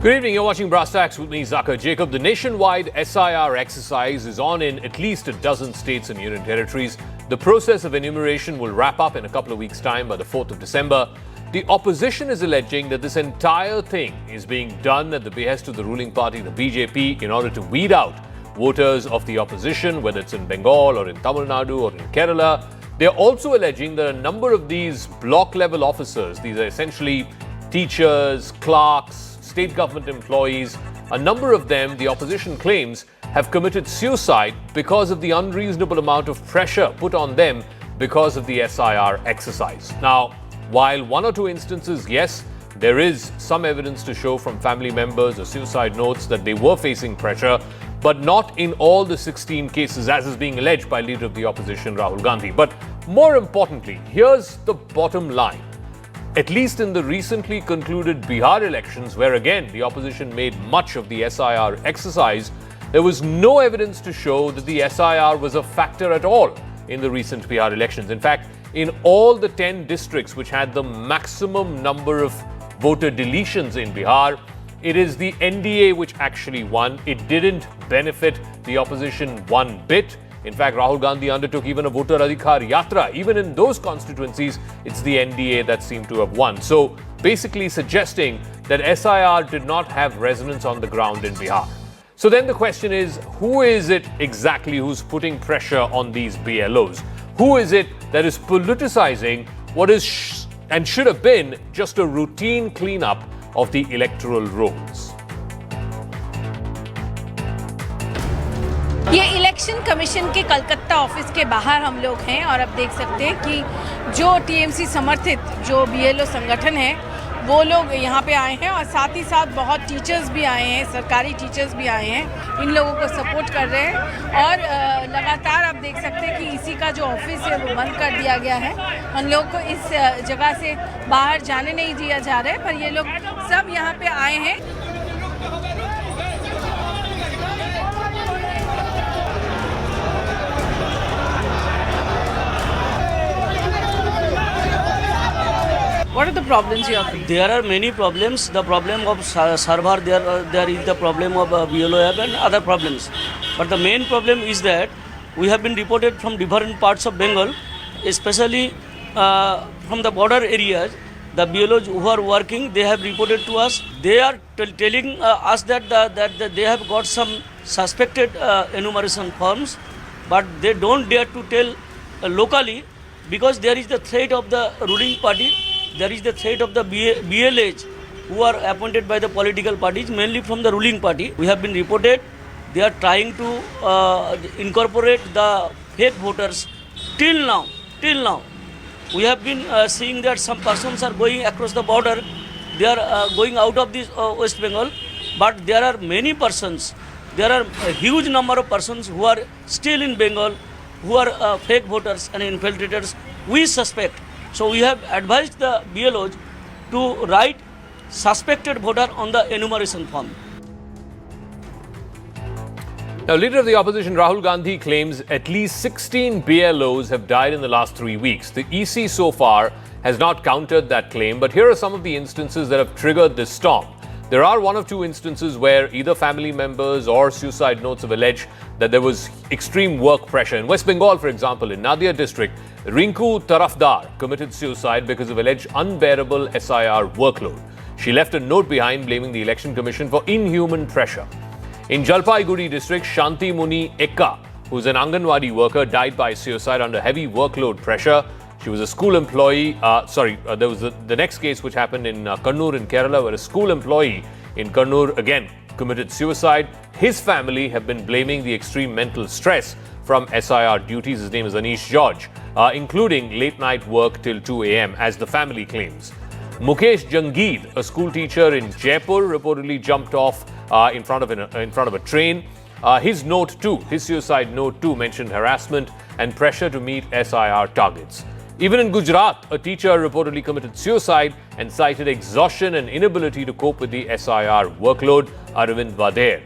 Good evening, you're watching Brass-tacks with me, Zakir Jacob. The nationwide SIR exercise is on in at least a dozen states and union territories. The process of enumeration will wrap up in a couple of weeks' time by the 4th of December. The opposition is alleging that this entire thing is being done at the behest of the ruling party, the BJP, in order to weed out voters of the opposition, whether it's in Bengal or in Tamil Nadu or in Kerala. They're also alleging that a number of these block-level officers, these are essentially teachers, clerks, state government employees, a number of them, the opposition claims, have committed suicide because of the unreasonable amount of pressure put on them because of the SIR exercise. Now, while one or two instances, yes, there is some evidence to show from family members or suicide notes that they were facing pressure, but not in all the 16 cases, as is being alleged by leader of the opposition, Rahul Gandhi. But more importantly, here's the bottom line. At least in the recently concluded Bihar elections, where again the opposition made much of the SIR exercise, there was no evidence to show that the SIR was a factor at all in the recent Bihar elections. In fact, in all the 10 districts which had the maximum number of voter deletions in Bihar, it is the NDA which actually won. It didn't benefit the opposition one bit. In fact, Rahul Gandhi undertook even a voter adhikar yatra. Even in those constituencies, it's the NDA that seemed to have won. So basically suggesting that SIR did not have resonance on the ground in Bihar. So then the question is, who is it exactly who's putting pressure on these BLOs? Who is it that is politicizing what is and should have been just a routine cleanup of the electoral rolls? ये election commission के Calcutta office के बाहर हम लोग हैं और अब देख सकते हैं कि जो TMC समर्थित जो BLO संगठन है वो लोग यहाँ पे आए हैं और साथ ही साथ बहुत टीचर्स भी आए हैं, सरकारी टीचर्स भी आए हैं, इन लोगों को सपोर्ट कर रहे हैं। और लगातार आप देख सकते हैं कि इसी का जो ऑफिस है वो बंद कर दिया गया है। हम लोग को इस जगह से बाहर जाने नहीं दिया जा रहा है, पर ये लोग सब यहाँ पे आए हैं। What are the problems you are facing? There are many problems. The problem of server, there is the problem of BLO app and other problems. But the main problem is that we have been reported from different parts of Bengal, especially from the border areas. The BLOs who are working, they have reported to us. They are telling us that they have got some suspected enumeration forms, but they don't dare to tell locally because there is the threat of the ruling party. There is the threat of the BLAs who are appointed by the political parties, mainly from the ruling party. We have been reported they are trying to incorporate the fake voters. Till now, we have been seeing that some persons are going across the border. They are going out of this West Bengal, but there are many persons. There are a huge number of persons who are still in Bengal, who are fake voters and infiltrators. We suspect. So we have advised the BLOs to write suspected voter on the enumeration form. Now, leader of the opposition Rahul Gandhi claims at least 16 BLOs have died in the last 3 weeks. The EC so far has not countered that claim, but here are some of the instances that have triggered this storm. There are one or two instances where either family members or suicide notes have alleged that there was extreme work pressure. In West Bengal, for example, in Nadia district, Rinku Tarafdar committed suicide because of alleged unbearable SIR workload. She left a note behind blaming the election commission for inhuman pressure. In Jalpaiguri district, Shanti Muni Ekka, who's an Anganwadi worker, died by suicide under heavy workload pressure. She was a school employee. There was the next case which happened in Kannur in Kerala, where a school employee in Kannur again committed suicide. His family have been blaming the extreme mental stress from SIR duties. His name is Anish George, including late night work till 2 a.m. as the family claims. Mukesh Jangid, a school teacher in Jaipur, reportedly jumped off in front of a train. His suicide note too mentioned harassment and pressure to meet SIR targets. Even in Gujarat, a teacher reportedly committed suicide and cited exhaustion and inability to cope with the SIR workload, Arvind Vadher.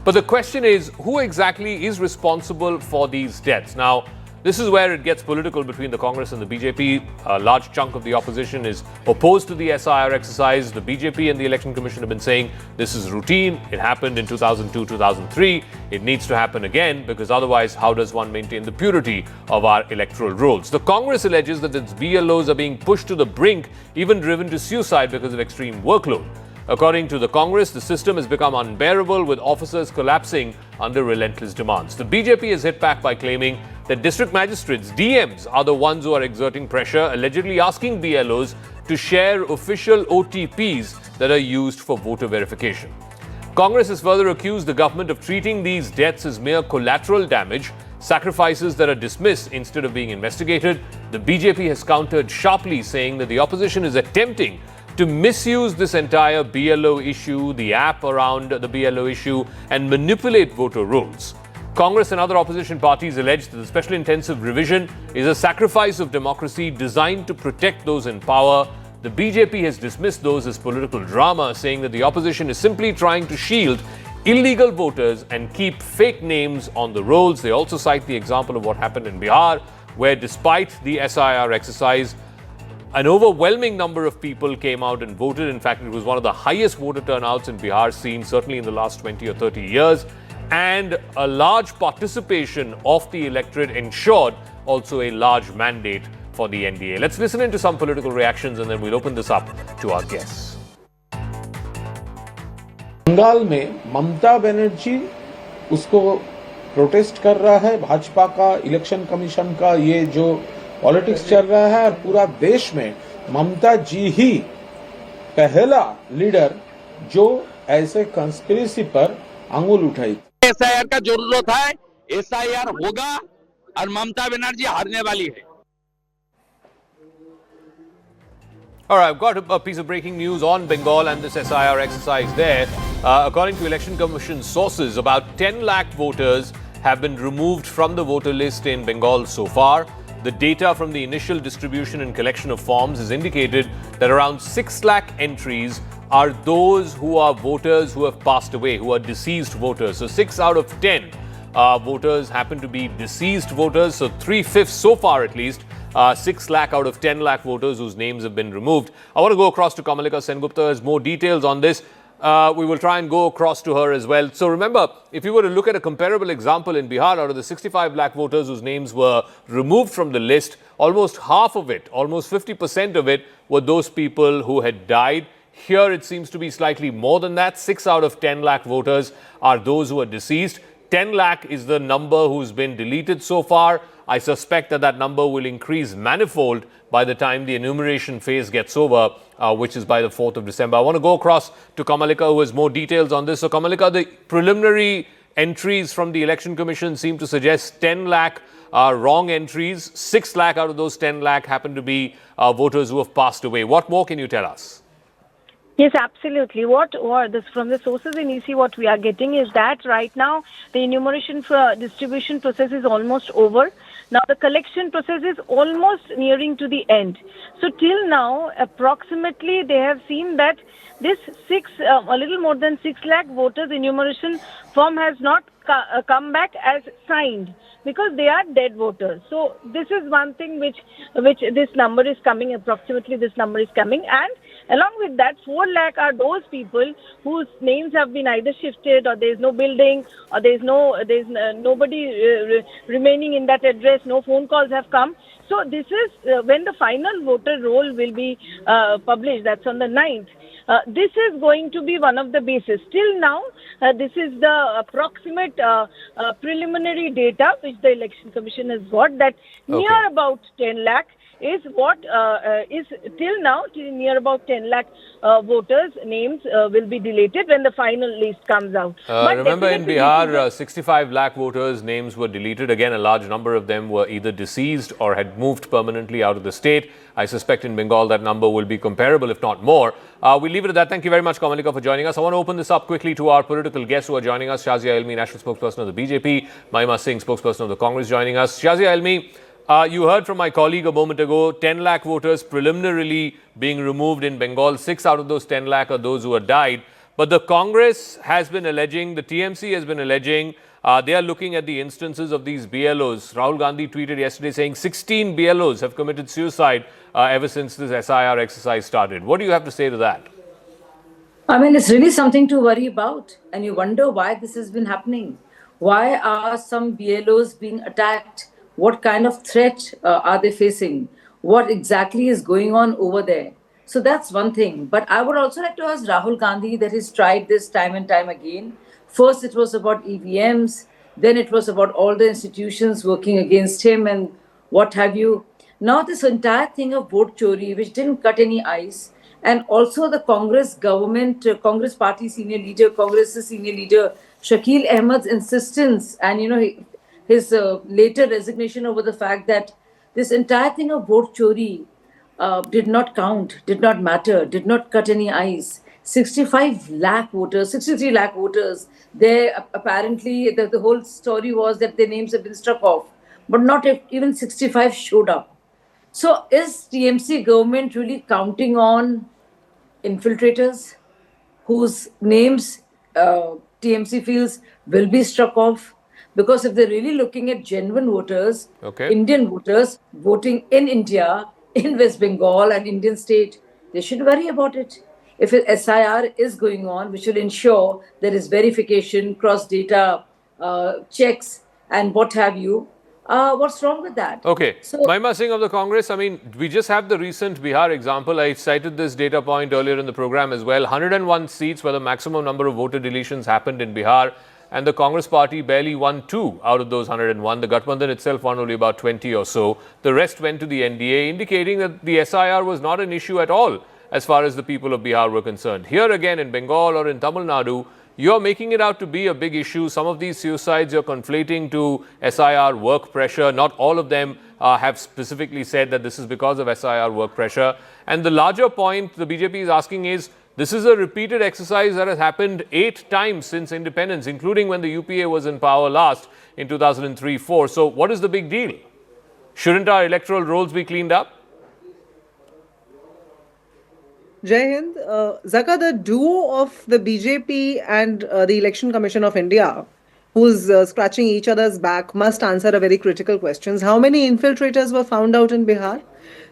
But the question is, who exactly is responsible for these deaths? Now, This is where it gets political between the Congress and the BJP. A large chunk of the opposition is opposed to the SIR exercise. The BJP and the Election Commission have been saying this is routine. It happened in 2002, 2003. It needs to happen again because otherwise, how does one maintain the purity of our electoral rolls? The Congress alleges that its BLOs are being pushed to the brink, even driven to suicide because of extreme workload. According to the Congress, the system has become unbearable with officers collapsing under relentless demands. The BJP is hit back by claiming that district magistrates, DMs, are the ones who are exerting pressure, allegedly asking BLOs to share official OTPs that are used for voter verification. Congress has further accused the government of treating these deaths as mere collateral damage, sacrifices that are dismissed instead of being investigated. The BJP has countered sharply, saying that the opposition is attempting to misuse this entire BLO issue, the app around the BLO issue, and manipulate voter rolls. Congress and other opposition parties allege that the special intensive revision is a sacrifice of democracy designed to protect those in power. The BJP has dismissed those as political drama, saying that the opposition is simply trying to shield illegal voters and keep fake names on the rolls. They also cite the example of what happened in Bihar, where despite the SIR exercise, an overwhelming number of people came out and voted. In fact, it was one of the highest voter turnouts in Bihar seen certainly in the last 20 or 30 years. And a large participation of the electorate ensured also a large mandate for the NDA. Let's listen into some political reactions and then we'll open this up to our guests. Bengal में ममता बनर्जी उसको protest कर रहा है, भाजपा का, election commission का ये जो politics चल रहा है, और पूरा देश में ममता जी ही पहला लीडर जो ऐसे कंस्पिरेसी पर अंगुल उठाई। एसआईआर का जरूरत है, एसआईआर होगा और ममता बनर्जी हारने वाली है। All right, I've got a piece of breaking news on Bengal and this SIR exercise there. According to Election Commission sources, about 10 lakh voters have been removed from the voter list in Bengal so far. The data from the initial distribution and collection of forms has indicated that around 6 lakh entries are those who are voters who have passed away, who are deceased voters. So 6 out of 10 voters happen to be deceased voters. So 3/5 so far at least. 6 lakh out of 10 lakh voters whose names have been removed. I want to go across to Kamalika Sengupta as more details on this. We will try and go across to her as well. So remember, if you were to look at a comparable example in Bihar, out of the 65 lakh voters whose names were removed from the list, almost half of it, almost 50% of it, were those people who had died. Here it seems to be slightly more than that. 6 out of 10 lakh voters are those who are deceased. 10 lakh is the number who's been deleted so far. I suspect that that number will increase manifold by the time the enumeration phase gets over, which is by the 4th of December. I want to go across to Kamalika, who has more details on this. So, Kamalika, the preliminary entries from the Election Commission seem to suggest 10 lakh wrong entries. 6 lakh out of those 10 lakh happen to be voters who have passed away. What more can you tell us? Yes, absolutely. What this from the sources in EC, what we are getting is that right now the enumeration distribution process is almost over. Now the collection process is almost nearing to the end. So till now, approximately they have seen that this a little more than 6 lakh voters enumeration form has not come back as signed, because they are dead voters. So this is one thing which this number is coming, approximately this number is coming. And along with that, 4 lakh are those people whose names have been either shifted, or there is no building, or there is nobody remaining in that address, no phone calls have come. So this is when the final voter roll will be published, that's on the 9th. This is going to be one of the bases. Till now, this is the approximate preliminary data which the Election Commission has got, that near about 10 lakh is what is till now, near about 10 lakh voters' names will be deleted when the final list comes out. Remember in Bihar, 65 lakh voters' names were deleted. Again, a large number of them were either deceased or had moved permanently out of the state. I suspect in Bengal that number will be comparable, if not more. We'll leave it at that. Thank you very much, Kamalika, for joining us. I want to open this up quickly to our political guests who are joining us. Shazia Ilmi, National Spokesperson of the BJP. Mahima Singh, Spokesperson of the Congress, joining us. Shazia Ilmi, you heard from my colleague a moment ago, 10 lakh voters preliminarily being removed in Bengal. 6 out of those 10 lakh are those who have died. But the Congress has been alleging, the TMC has been alleging They are looking at the instances of these BLOs. Rahul Gandhi tweeted yesterday saying 16 BLOs have committed suicide ever since this SIR exercise started. What do you have to say to that? I mean, it's really something to worry about. And you wonder why this has been happening. Why are some BLOs being attacked? What kind of threat are they facing? What exactly is going on over there? So that's one thing. But I would also like to ask Rahul Gandhi that he's tried this time and time again. First, it was about EVMs. Then it was about all the institutions working against him and what have you. Now this entire thing of vote chori, which didn't cut any ice, and also the Congress government, Congress party senior leader, Congress's senior leader, Shakil Ahmed's insistence and, his later resignation over the fact that this entire thing of vote chori did not count, did not matter, did not cut any ice. 65 lakh voters, 63 lakh voters, they apparently, the whole story was that their names have been struck off, but not even 65 showed up. So is TMC government really counting on infiltrators whose names TMC feels will be struck off? Because if they're really looking at genuine voters, Indian voters voting in India, in West Bengal and Indian state, they should worry about it. If SIR is going on, which will ensure there is verification, cross-data checks and what have you, what's wrong with that? Okay. So, Mahima Singh of the Congress, I mean, we just have the recent Bihar example. I cited this data point earlier in the program as well. 101 seats where the maximum number of voter deletions happened in Bihar. And the Congress party barely won 2 out of those 101. The Gathbandhan itself won only about 20 or so. The rest went to the NDA, indicating that the SIR was not an issue at all as far as the people of Bihar were concerned. Here again in Bengal or in Tamil Nadu, you're making it out to be a big issue. Some of these suicides you're conflating to SIR work pressure. Not all of them have specifically said that this is because of SIR work pressure. And the larger point the BJP is asking is, this is a repeated exercise that has happened 8 times since independence, including when the UPA was in power last in 2003-04. So what is the big deal? Shouldn't our electoral rolls be cleaned up? Jai Hind. Zaka, the duo of the BJP and the Election Commission of India, who's scratching each other's back, must answer a very critical question. How many infiltrators were found out in Bihar?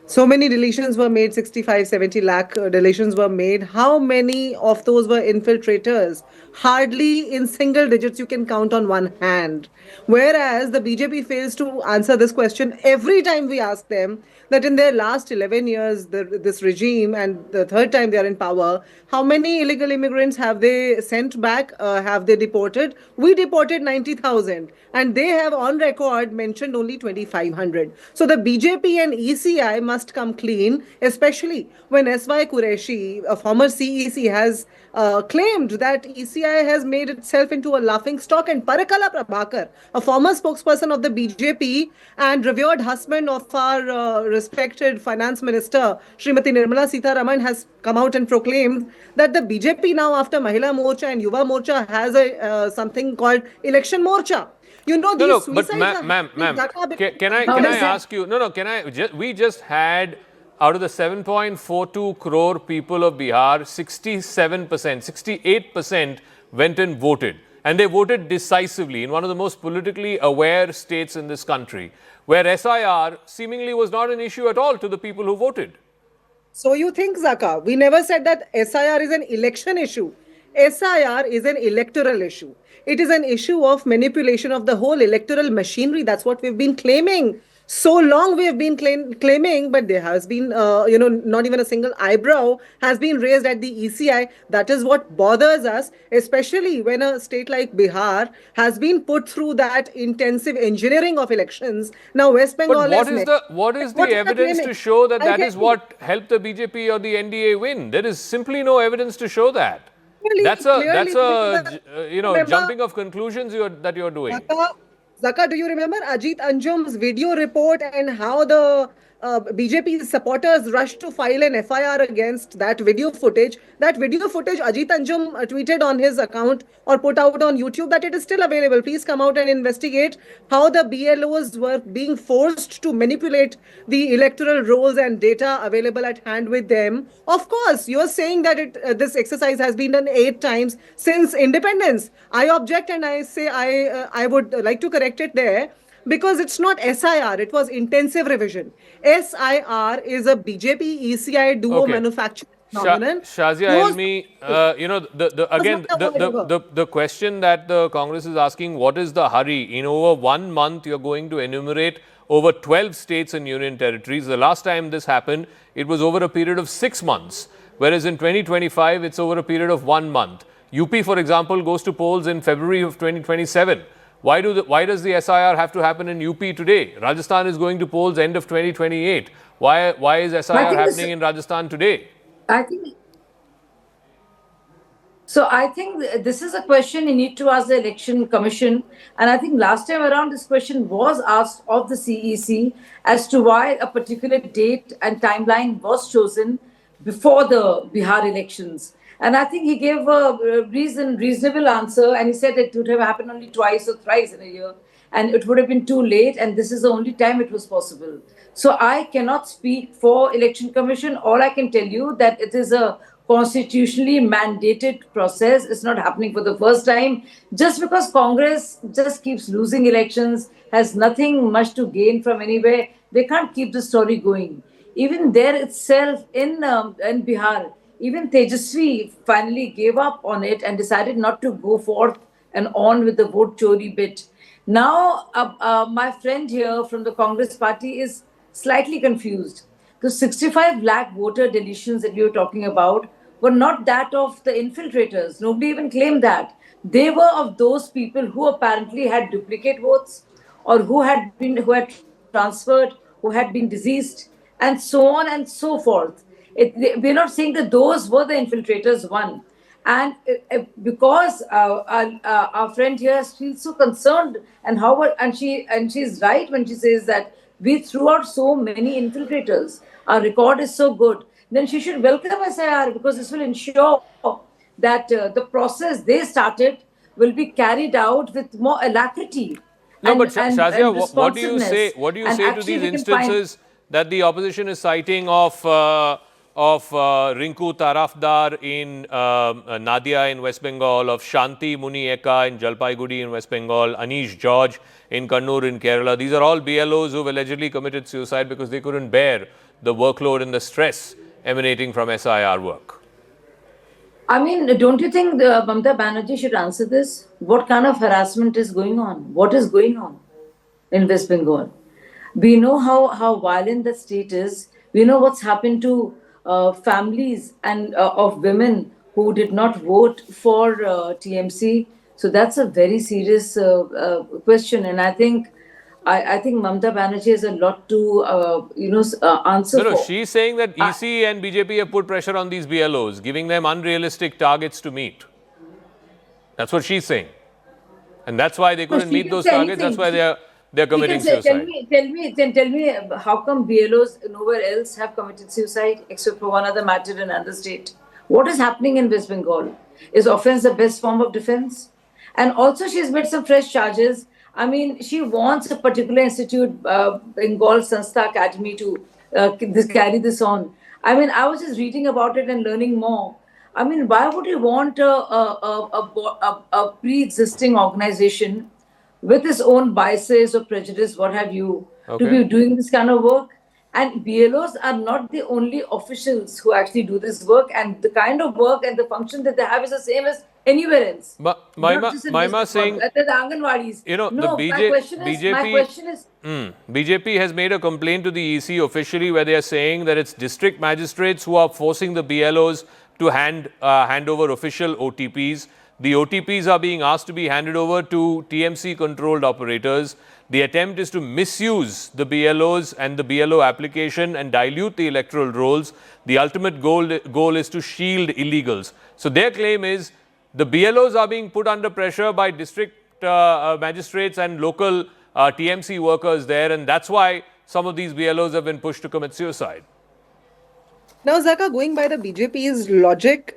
So many deletions were made, 65, 70 lakh deletions were made. How many of those were infiltrators? Hardly in single digits you can count on one hand. Whereas the BJP fails to answer this question every time we ask them that in their last 11 years, this regime, and the third time they are in power, how many illegal immigrants have they sent back, have they deported? We deported 90,000 and they have on record mentioned only 2,500. So the BJP and ECI must come clean, especially when S.Y. Qureshi, a former CEC, has claimed that ECI has made itself into a laughing stock, and Parakala Prabhakar, a former spokesperson of the BJP and revered husband of our respected finance minister, Srimati Nirmala Sitharaman, has come out and proclaimed that the BJP now, after Mahila Morcha and Yuva Morcha, has a something called Election Morcha. You know, these but ma'am, can I ask you, we just had, out of the 7.42 crore people of Bihar, 67%, 68% went and voted. And they voted decisively in one of the most politically aware states in this country, where SIR seemingly was not an issue at all to the people who voted. So you think, Zaka, we never said that SIR is an election issue. SIR is an electoral issue. It is an issue of manipulation of the whole electoral machinery. That's what we've been claiming. So long we have been claiming, but there has been, not even a single eyebrow has been raised at the ECI. That is what bothers us, especially when a state like Bihar has been put through that intensive engineering of elections. Now West Bengal but what is the evidence to show that that is what helped the BJP or the NDA win? There is simply no evidence to show that. That's a jumping of conclusions that you're doing. Zaka, do you remember Ajit Anjum's video report and how the BJP supporters rushed to file an FIR against that video footage. That video footage, Ajit Anjum tweeted on his account or put out on YouTube that it is still available. Please come out and investigate how the BLOs were being forced to manipulate the electoral rolls and data available at hand with them. Of course, you are saying that this exercise has been done 8 times since independence. I object and I say I would like to correct it there. Because it's not SIR, it was intensive revision. SIR is a BJP ECI duo manufacturing phenomenon. Shazia Elmi, the question that the Congress is asking, what is the hurry? In over 1 month, you're going to enumerate over 12 states and union territories. The last time this happened, it was over a period of 6 months. Whereas in 2025, it's over a period of 1 month. UP, for example, goes to polls in February of 2027. Why does the SIR have to happen in UP today? Rajasthan is going to polls end of 2028. Why is SIR happening in Rajasthan today? I think this is a question you need to ask the Election Commission. And I think last time around this question was asked of the CEC as to why a particular date and timeline was chosen before the Bihar elections. And I think he gave a reasonable answer, and he said it would have happened only twice or thrice in a year, and it would have been too late, and this is the only time it was possible. So I cannot speak for Election Commission. All I can tell you that it is a constitutionally mandated process. It's not happening for the first time. Just because Congress just keeps losing elections, has nothing much to gain from anywhere, they can't keep the story going. Even there itself in Bihar, even Tejasvi finally gave up on it and decided not to go forth and on with the vote chori bit. Now, my friend here from the Congress party is slightly confused. The 65 lakh voter deletions that we were talking about were not that of the infiltrators. Nobody even claimed that. They were of those people who apparently had duplicate votes or who had transferred, who had been deceased, and so on and so forth. We're not saying that those were the infiltrators, one. And because our friend here feels so concerned, and she's right when she says that we threw out so many infiltrators, our record is so good, then she should welcome SIR, because this will ensure that the process they started will be carried out with more alacrity. Shazia, what do you say? What do you say to these instances that the opposition is citing of Rinku Tarafdar in Nadia in West Bengal, of Shanti Muni Eka in Jalpaiguri in West Bengal, Anish George in Kannur in Kerala? These are all BLOs who have allegedly committed suicide because they couldn't bear the workload and the stress emanating from SIR work. I mean, don't you think Mamata Banerjee should answer this? What kind of harassment is going on? What is going on in West Bengal? We know how violent the state is. We know what's happened to families and of women who did not vote for TMC. So that's a very serious question, and I think Mamata Banerjee has a lot to answer for. No, she's saying that EC and BJP have put pressure on these BLOs, giving them unrealistic targets to meet. That's what she's saying, and that's why they couldn't meet those targets. That's why they're committing suicide. Tell me, how come BLOs nowhere else have committed suicide except for one other matter in another state? What is happening in West Bengal? Is offense the best form of defense? And also, she's made some fresh charges. I mean, she wants a particular institute, Bengal Sanstha Academy, to carry this on. I mean, I was just reading about it and learning more. I mean, why would you want a pre-existing organization with its own biases or prejudice, what have you, to be doing this kind of work? And BLOs are not the only officials who actually do this work, and the kind of work and the function that they have is the same as anywhere else. But Maima saying, the Anganwadis. BJP has made a complaint to the EC officially where they are saying that it's district magistrates who are forcing the BLOs to hand over official OTPs. The OTPs are being asked to be handed over to TMC-controlled operators. The attempt is to misuse the BLOs and the BLO application and dilute the electoral rolls. The ultimate goal is to shield illegals. So their claim is the BLOs are being put under pressure by district magistrates and local TMC workers there, and that's why some of these BLOs have been pushed to commit suicide. Now, Zaka, going by the BJP's logic,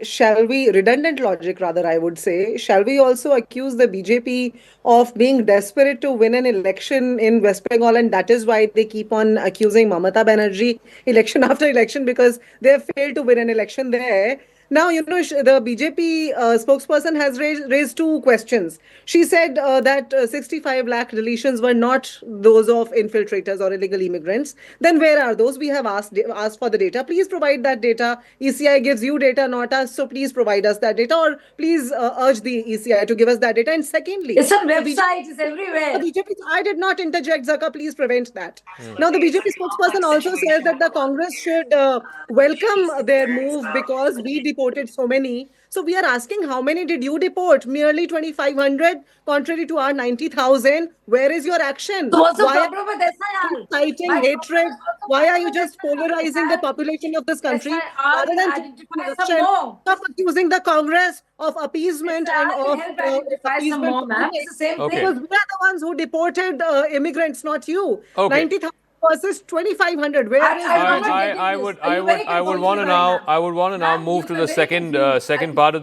redundant logic rather, I would say, shall we also accuse the BJP of being desperate to win an election in West Bengal, and that is why they keep on accusing Mamata Banerjee election after election because they have failed to win an election there? Now, the BJP spokesperson has raised two questions. She said that 65 lakh deletions were not those of infiltrators or illegal immigrants. Then where are those? We have asked for the data. Please provide that data. ECI gives you data, not us. So please provide us that data, or please urge the ECI to give us that data. And secondly, It's on websites, it's everywhere. the BJP, I did not interject, Zaka. Please prevent that. Now, the BJP spokesperson also says that the Congress should welcome their move because we deported so many. So we are asking, how many did you deport? Merely 2,500, contrary to our 90,000. Where is your action? So what's the Why problem with are you SIR? inciting My hatred? problem is what's the Why are problem you with just SIR? polarizing the population of this country SIR rather than identify some more. of accusing the Congress of appeasement and SIR of will help identify some more, ma'am. It's the same Okay. thing. because we are the ones who deported immigrants, not you. Okay. 90,000 versus 2,500. Where is I would want to now move to the second part of